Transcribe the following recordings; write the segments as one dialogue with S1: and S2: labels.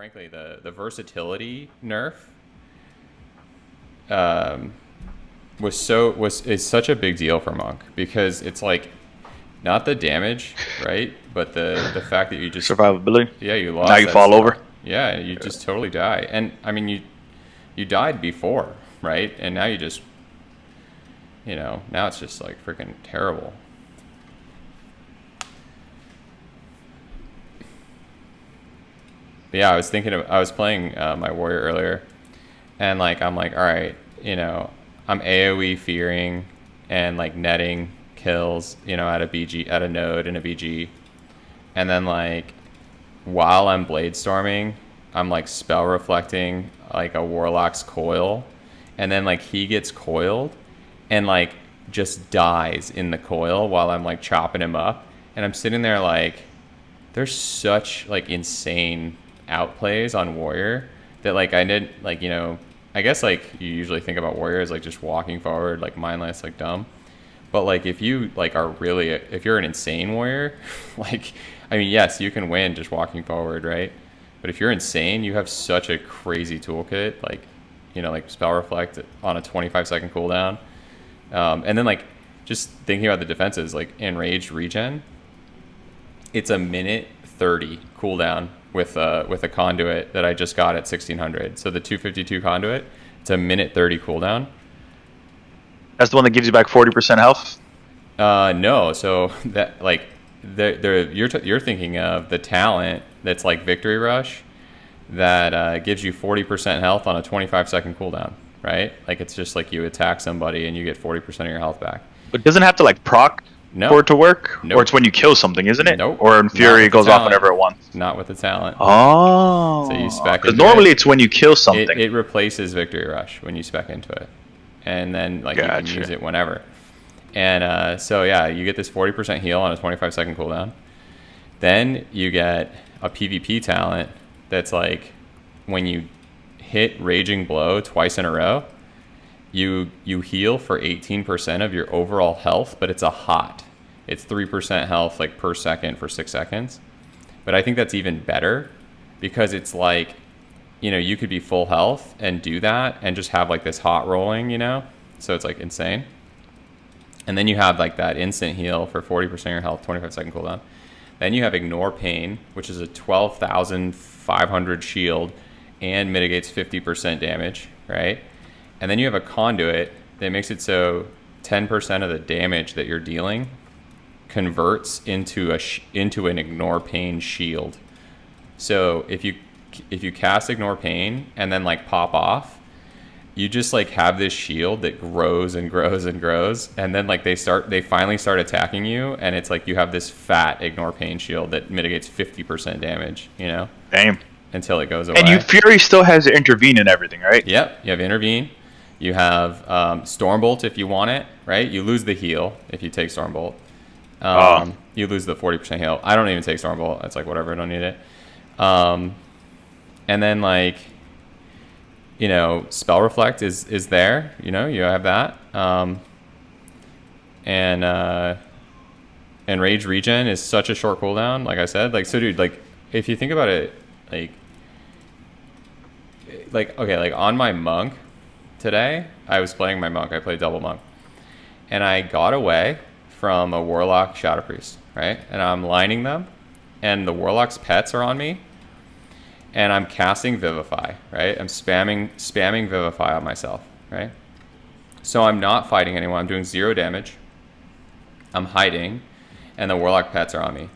S1: frankly, the versatility nerf um, is such a big deal for Monk, because it's like not the damage, right? But the fact that you just
S2: survivability.
S1: Yeah, you lost.
S2: Now you fall over.
S1: Yeah, you just totally die. And I mean, you died before, right? And now you just, now it's just like freaking terrible. But yeah, I was playing my warrior earlier, and like I'm like, all right, I'm AoE fearing and like netting kills, at a BG, at a node in a BG, and then like while I'm blade storming, I'm like spell reflecting like a warlock's coil, and then like he gets coiled and like just dies in the coil while I'm like chopping him up, and I'm sitting there like, there's such like insane outplays on warrior that like I did like, I guess like you usually think about warrior as like just walking forward like mindless, like dumb. But like if you like are really, if you're an insane warrior, like, I mean, yes, you can win just walking forward, right? But if you're insane, you have such a crazy toolkit, like, like spell reflect on a 25-second cooldown. And then like just thinking about the defenses, like enraged regen, it's a minute 30 cooldown with a conduit that I just got at 1600. So the 252 conduit, it's a minute 30 cooldown.
S2: That's the one that gives you back 40% health?
S1: No. So that like you're thinking of the talent that's like Victory Rush that gives you 40% health on a 25-second cooldown, right? Like it's just like you attack somebody and you get 40% of your health back.
S2: But doesn't it have to like proc for it to work?
S1: Nope.
S2: Or it's when you kill something, isn't it?
S1: Nope.
S2: Or in Fury, it goes off whenever it wants?
S1: Not with the talent.
S2: Oh.
S1: So you spec
S2: because normally it's when you kill something.
S1: It replaces Victory Rush when you spec into it. And then like you can use it whenever. And so yeah, you get this 40% heal on a 25-second cooldown. Then you get a PvP talent that's like when you hit Raging Blow twice in a row, you heal for 18% of your overall health, but it's a hot. It's 3% health like per second for 6 seconds. But I think that's even better because it's like, you could be full health and do that and just have like this hot rolling, so it's like insane. And then you have like that instant heal for 40% of your health, 25-second cooldown. Then you have Ignore Pain, which is a 12,500 shield and mitigates 50% damage, right? And then you have a Conduit that makes it so 10% of the damage that you're dealing converts into an Ignore Pain shield. So if you cast Ignore Pain and then like pop off, you just like have this shield that grows and grows and grows, and then like they finally start attacking you, and it's like you have this fat Ignore Pain shield that mitigates 50% damage,
S2: Damn.
S1: Until it goes away.
S2: And Fury still has Intervene and everything, right?
S1: Yep, you have Intervene. You have Stormbolt if you want it, right? You lose the heal if you take Stormbolt. You lose the 40% heal. I don't even take Stormbolt. It's like whatever, I don't need it. And then like, Spell Reflect is there, you have that. And Rage Regen is such a short cooldown, like I said. Like, so dude, like if you think about it, like okay, like on my monk today, I was playing my monk. I played double monk. And I got away from a warlock Shadow Priest, right? And I'm lining them, and the warlock's pets are on me. And I'm casting Vivify, right? I'm spamming Vivify on myself, right? So I'm not fighting anyone. I'm doing 0 damage. I'm hiding, and the Warlock pets are on me.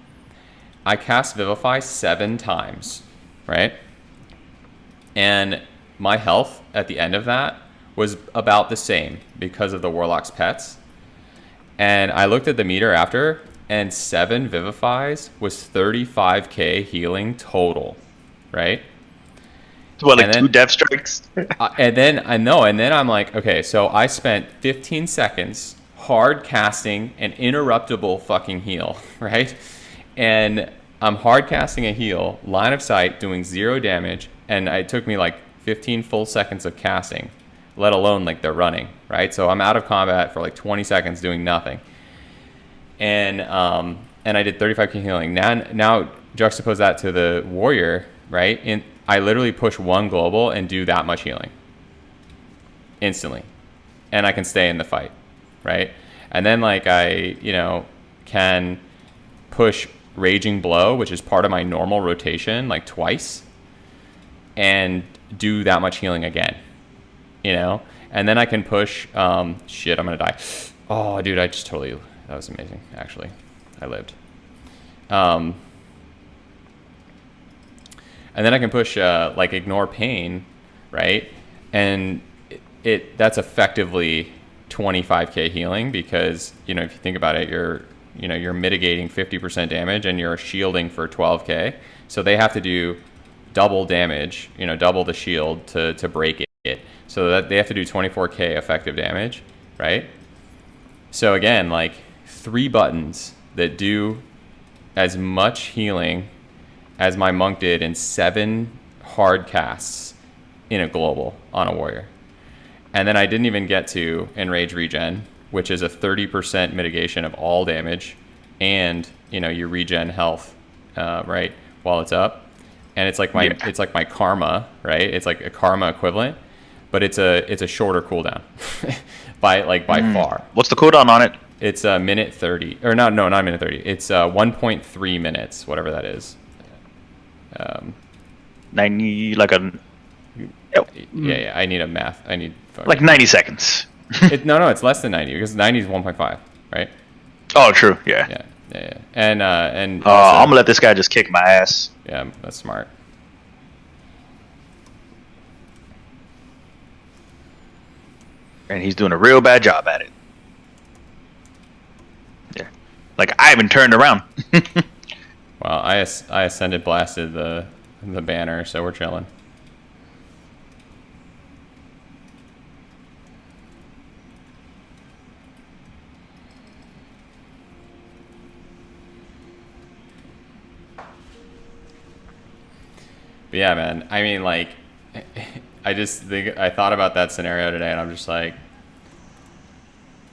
S1: I cast Vivify 7 times, right? And my health at the end of that was about the same because of the Warlock's pets. And I looked at the meter after, and 7 Vivifies was 35k healing total. Right?
S2: What, like 2 death strikes?
S1: and then I'm like, okay, so I spent 15 seconds hard casting an interruptible fucking heal, right? And I'm hard casting a heal, line of sight, doing 0 damage, and it took me like 15 full seconds of casting, let alone like they're running, right? So I'm out of combat for like 20 seconds doing nothing. And I did 35k healing. Now juxtapose that to the warrior, right? I literally push one global and do that much healing instantly, and I can stay in the fight, right? And then like I, can push Raging Blow, which is part of my normal rotation, like twice, and do that much healing again, And then I can push, shit, I'm gonna die. Oh, dude, that was amazing, actually. I lived. And then I can push, like Ignore Pain, right? And that's effectively 25k healing because, if you think about it, you're mitigating 50% damage and you're shielding for 12k. So they have to do double damage, double the shield to break it. So that they have to do 24k effective damage, right? So again, like 3 buttons that do as much healing as my monk did in 7 hard casts in a global on a warrior. And then I didn't even get to Enrage Regen, which is a 30% mitigation of all damage, and you regen health, right, while it's up. And it's like my karma, right? It's like a karma equivalent, but it's a shorter cooldown by far.
S2: What's the cooldown on it?
S1: It's a minute 30, or no, not minute 30. It's 1.3 minutes, whatever that is.
S2: 90, like a.
S1: Yeah. I need a math. I need
S2: like 90 seconds.
S1: No, it's less than 90 because 90 is 1.5, right?
S2: Oh, true. Yeah.
S1: And
S2: I'm gonna let this guy just kick my ass.
S1: Yeah, that's smart.
S2: And he's doing a real bad job at it. Yeah, like I haven't turned around.
S1: Well, I ascended blasted the banner, so we're chilling. But yeah, man. I mean, like, I thought about that scenario today, and I'm just like,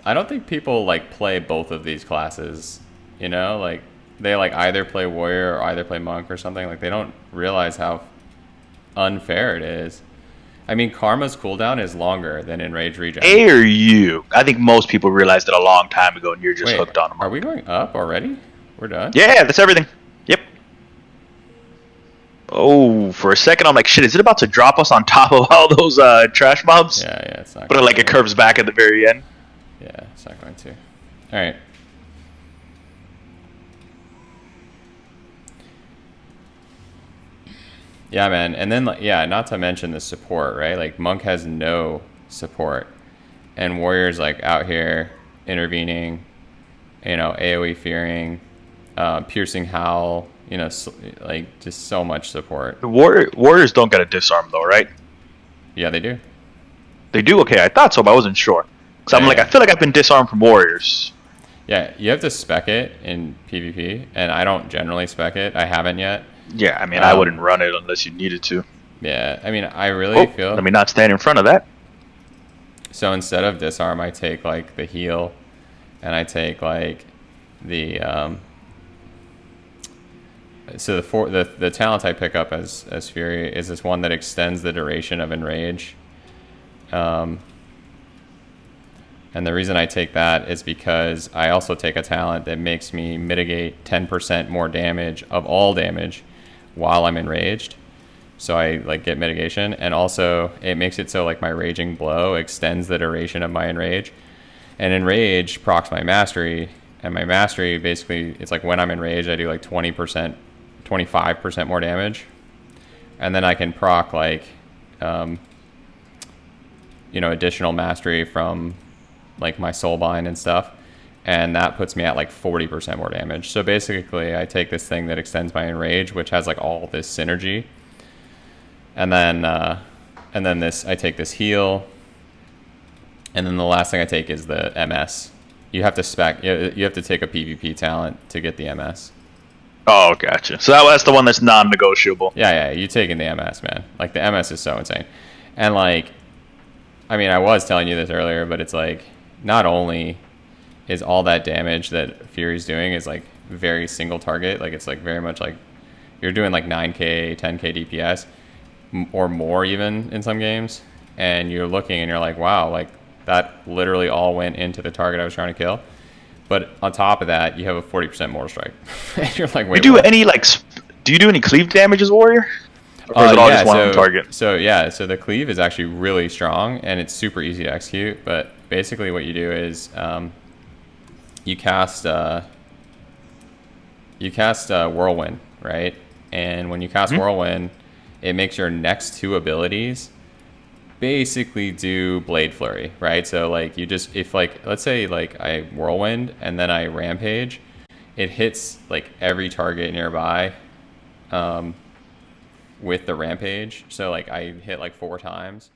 S1: I don't think people like play both of these classes. Like they like either play warrior or either play monk or something. Like they don't realize how unfair it is. I mean, Karma's cooldown is longer than Enrage Regen.
S2: Dare you? I think most people realized it a long time ago, and you're just hooked on them.
S1: Are we going up already? We're done?
S2: Yeah, that's everything. Yep. Oh, for a second, I'm like, shit, is it about to drop us on top of all those trash mobs?
S1: Yeah, it's not.
S2: But it curves back at the very end.
S1: Yeah, it's not going to. All right. Yeah, man. And then, not to mention the support, right? Like, Monk has no support. And Warrior's, like, out here intervening, AoE fearing, piercing howl, like, just so much support.
S2: The Warriors don't get a disarm, though, right?
S1: Yeah, they do.
S2: They do? Okay, I thought so, but I wasn't sure. So I feel like I've been disarmed from Warriors.
S1: Yeah, you have to spec it in PvP, and I don't generally spec it. I haven't yet.
S2: Yeah, I mean, I wouldn't run it unless you needed to.
S1: Yeah, I mean, I really feel...
S2: Let me not stand in front of that.
S1: So instead of disarm, I take, like, the heal, and I take, like, the... So the talent I pick up as Fury is this one that extends the duration of Enrage. And the reason I take that is because I also take a talent that makes me mitigate 10% more damage of all damage while I'm enraged. So I like get mitigation, and also it makes it so like my Raging Blow extends the duration of my enrage. And enrage procs my mastery, and my mastery basically it's like when I'm enraged I do like 20%, 25% more damage, and then I can proc like additional mastery from like my soulbind and stuff, and that puts me at like 40% more damage. So basically I take this thing that extends my enrage, which has like all this synergy, and then I take this heal, and then the last thing I take is the MS. You have to spec, you have to take a PvP talent to get the MS.
S2: Oh, gotcha. So that's the one that's non-negotiable.
S1: Yeah, you taking the MS, man. Like the MS is so insane. And like, I mean, I was telling you this earlier, but it's like, not only is all that damage that Fury's doing is like very single target, like it's like very much like you're doing like 9k, 10k DPS, or more even in some games, and you're looking and you're like, wow, like that literally all went into the target I was trying to kill. But on top of that, you have a 40% mortal strike. And you're like, wait,
S2: do you do
S1: what?
S2: any do you do any cleave damage as Warrior? Or is it all just one on target?
S1: So yeah, so the cleave is actually really strong and it's super easy to execute. But basically, what you do is you cast Whirlwind, right? And when you cast Whirlwind, it makes your next 2 abilities basically do Blade Flurry, right? So like you just, if like, let's say like I Whirlwind and then I Rampage, it hits like every target nearby with the Rampage. So like I hit like 4 times